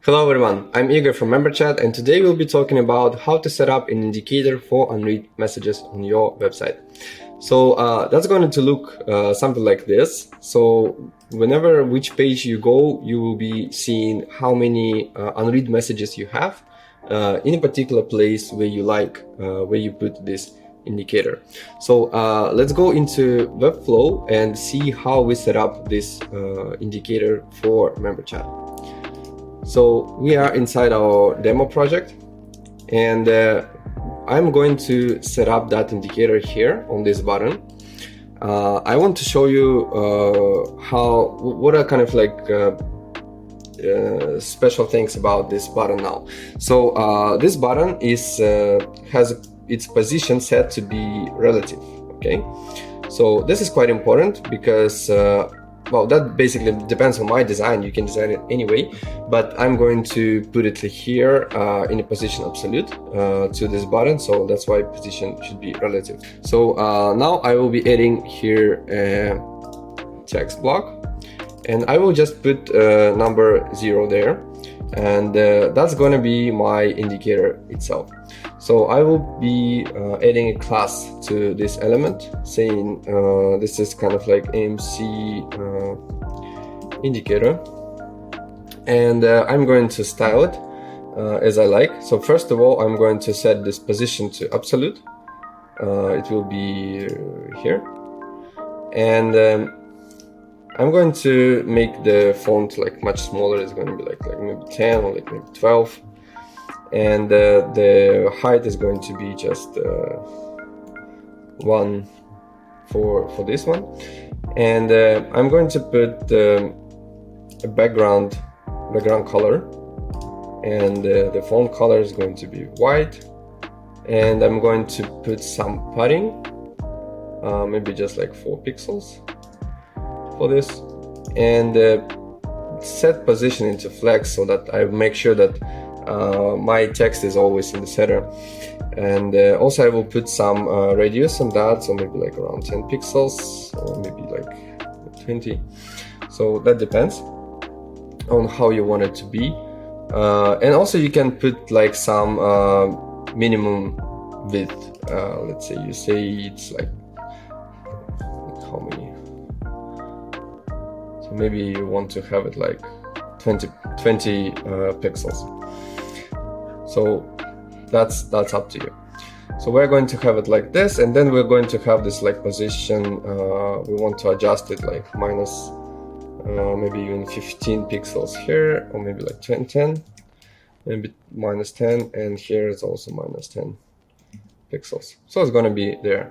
Hello everyone, I'm Igor from MemberChat, and today we'll be talking about how to set up an indicator for unread messages on your website. So that's going to look something like this. So whenever which page you go, you will be seeing how many unread messages you have in a particular place where you like, where you put this indicator. So let's go into Webflow and see how we set up this indicator for MemberChat. So we are inside our demo project, and I'm going to set up that indicator here on this button. I want to show you what are kind of like special things about this button now. So this button has its position set to be relative. Okay, so this is quite important because well, that basically depends on my design. You can design it anyway, but I'm going to put it here in a position absolute to this button, so that's why position should be relative. So now I will be adding here a text block, and I will just put number 0 there, and that's going to be my indicator itself. So I will be adding a class to this element, saying this is kind of like AMC indicator, and I'm going to style it as I like. So first of all, I'm going to set this position to absolute. It will be here, and I'm going to make the font like much smaller. It's going to be like maybe 10 or like maybe 12. And the height is going to be just 1 for this one, and I'm going to put a background color, and the font color is going to be white, and I'm going to put some padding, maybe just like 4 pixels for this, and set position into flex so that I make sure that my text is always in the center, and also I will put some radius on that, so maybe like around 10 pixels or maybe like 20. So that depends on how you want it to be, and also you can put like some minimum width. Let's say you say it's like how many, so maybe you want to have it like 20 pixels. So that's up to you. So we're going to have it like this, and then we're going to have this like position. We want to adjust it like minus maybe even 15 pixels here, or maybe like 10, maybe minus 10, and here is also minus 10 pixels. So it's going to be there.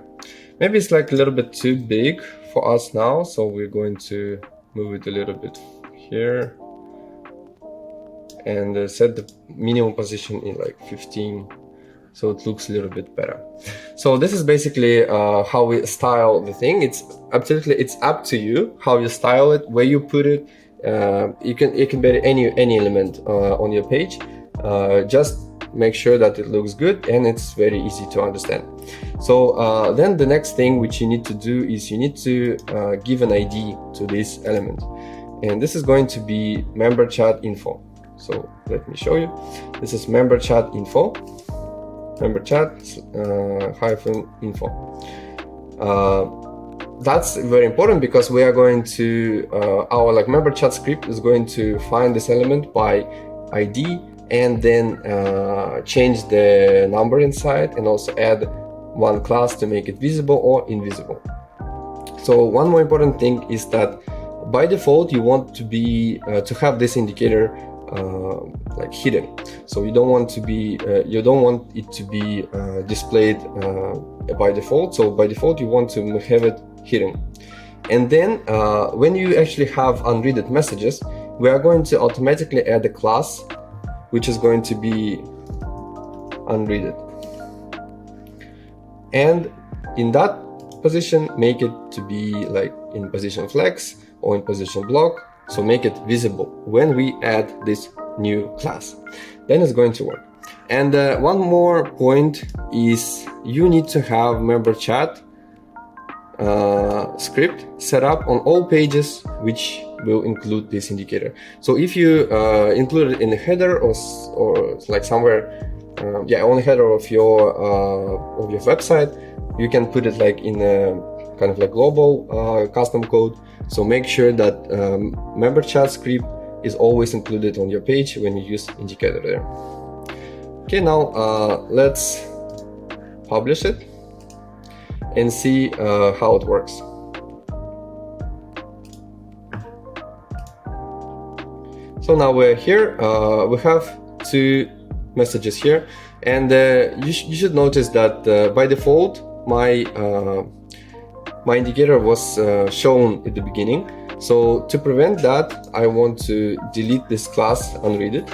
Maybe it's like a little bit too big for us now, so we're going to move it a little bit here, and set the minimum position in like 15, so it looks a little bit better. So this is basically how we style the thing. It's up to you how you style it, where you put it. You can put any element on your page. Just make sure that it looks good and it's very easy to understand. So then the next thing which you need to do is you need to give an ID to this element, and this is going to be memberchat-info. So let me show you. This is memberchat-info, memberchat-info. That's very important because we are going to our like memberchat script is going to find this element by ID, and then change the number inside, and also add one class to make it visible or invisible. So one more important thing is that by default you want to be to have this indicator like hidden. So you don't want it to be displayed by default. So by default you want to have it hidden. And then when you actually have unreaded messages, we are going to automatically add a class which is going to be unreaded, and in that position make it to be like in position flex or in position block. So make it visible when we add this new class, then it's going to work. And one more point is you need to have memberchat script set up on all pages which will include this indicator. So if you include it in the header or like somewhere, on the header of your website, you can put it like in a kind of like global custom code. So make sure that member chat script is always included on your page when you use indicator there. Okay, now let's publish it and see how it works. So now we're here. We have two messages here, and you should notice that by default my indicator was shown at the beginning. So to prevent that, I want to delete this class unreaded.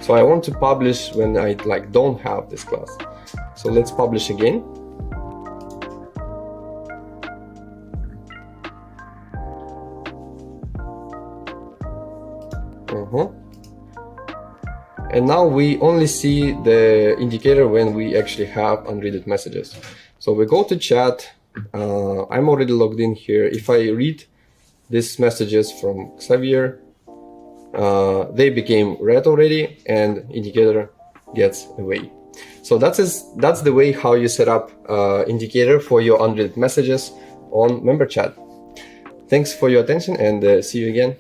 So I want to publish when I don't have this class. So let's publish again. And now we only see the indicator when we actually have unreaded messages. So we go to chat. I'm already logged in here. If I read these messages from Xavier, they became read already, and indicator gets away. So that's the way how you set up indicator for your unread messages on member chat. Thanks for your attention, and see you again.